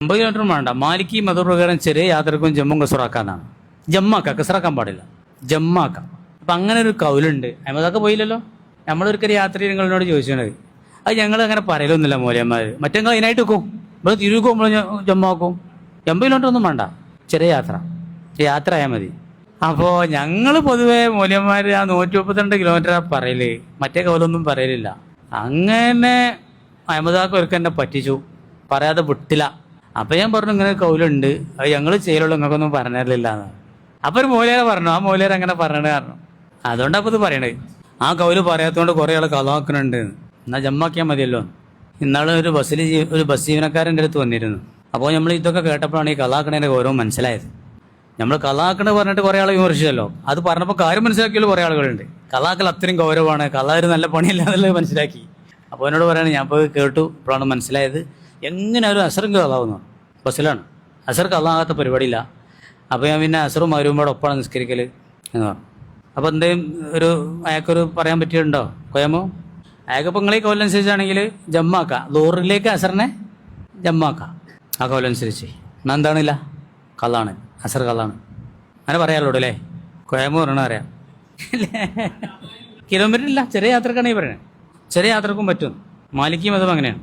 50 kilometre വേണ്ട. മാലിക്കി മതപ്രകാരം ചെറിയ യാത്രക്കും ജമ്മും കസറാക്കാന്നാണ്. ജമ്മാക്കാം, കസറാക്കാൻ പാടില്ല, ജമ്മാക്കാം. അപ്പം അങ്ങനെ ഒരു കൗലുണ്ട്. അഹമ്മദൊക്കെ പോയില്ലല്ലോ. നമ്മളൊരിക്കലും യാത്ര നിങ്ങളോട് ചോദിച്ചിട്ടുണ്ടായി. അത് ഞങ്ങൾ അങ്ങനെ പറയലൊന്നുമില്ല മൂല്യന്മാർ. മറ്റെങ്ങൾ അതിനായിട്ട് വെക്കും. ഇവിടെ തിരുവിക്ക് നമ്മൾ ജമ്മാക്കും. 80 കിലോമീറ്റർ ഒന്നും വേണ്ട, ചെറിയ യാത്ര ആയാൽ മതി. അപ്പോൾ ഞങ്ങൾ പൊതുവെ മൂല്യന്മാർ ആ 132 കിലോമീറ്ററാണ് പറയല്, മറ്റേ കൗലൊന്നും പറയലില്ല. അങ്ങനെ അഹമ്മദാക്ക് ഒരുക്കം എന്നെ പറ്റിച്ചു, പറയാതെ വിട്ടില്ല. അപ്പം ഞാൻ പറഞ്ഞു ഇങ്ങനെ കൗലുണ്ട്, അത് ഞങ്ങൾ ചെയ്യലുള്ളൂ, നിങ്ങൾക്കൊന്നും പറഞ്ഞില്ല എന്ന്. അപ്പോൾ ഒരു മൂല്യരെ പറഞ്ഞു, ആ മൂല്യർ അങ്ങനെ പറഞ്ഞത് കാരണം അതുകൊണ്ടാണ് അപ്പോൾ ഇത് പറയണത്. ആ കൗല് പറയാത്തതുകൊണ്ട് കുറേ ആൾ കലാക്കുന്നുണ്ട്, എന്നാൽ ജമ്മാക്കിയാൽ മതിയല്ലോ. ഇന്നാളെ ഒരു ബസ് ജീവനക്കാരൻ്റെ അടുത്ത് വന്നിരുന്നു. അപ്പോൾ നമ്മൾ ഇതൊക്കെ കേട്ടപ്പോഴാണ് ഈ കലാക്കണേൻ്റെ ഗൗരവം മനസ്സിലായത്. നമ്മൾ കലാക്കണ പറഞ്ഞിട്ട് കുറേ ആൾ വിമർശിച്ചല്ലോ, അത് പറഞ്ഞപ്പോൾ കാര്യം മനസ്സിലാക്കിയല്ലോ കുറേ ആളുകളുണ്ട്. കലാക്കൽ അത്രയും ഗൗരവമാണ്, കല ഒരു നല്ല പണിയില്ല എന്നുള്ളത് മനസ്സിലാക്കി. അപ്പോൾ എന്നോട് പറയുകയാണ്, ഞാൻ ഇപ്പോൾ കേട്ടു, ഇപ്പോഴാണ് മനസ്സിലായത് എങ്ങനെ ഒരു അസറും കലാവുന്നു. ബസ്സിലാണ് അസർ കലാകാത്ത പരിപാടിയില്ല. അപ്പോൾ ഞാൻ പിന്നെ അസറും മരുമ്പോടെ ഒപ്പമാണ് നിസ്കരിക്കൽ എന്ന് പറഞ്ഞു. അപ്പോൾ എന്തെങ്കിലും അയാൾക്കൊരു പറയാൻ പറ്റിയിട്ടുണ്ടോ കൊയമോ? അയാൾക്കിപ്പോൾ നിങ്ങളീ കൗലനുസരിച്ചാണെങ്കിൽ ജമ്മാക്കാം, ലോറിലേക്ക് അസറിനെ ജമ്മാക്കാം. ആ കൗലനുസരിച്ച് എന്നാൽ എന്താണില്ല, കള്ളാണ്, അസർ കള്ളാണ്, അങ്ങനെ പറയാറുള്ളൂ അല്ലേ? കൊയമോ പറയണ അറിയാം. കിലോമീറ്റർ ഇല്ല, ചെറിയ യാത്രക്കാണ് ഈ പറയുന്നത്. ചെറിയ യാത്രക്കും പറ്റും. മാലിക്കി മതം അങ്ങനെയാണ്.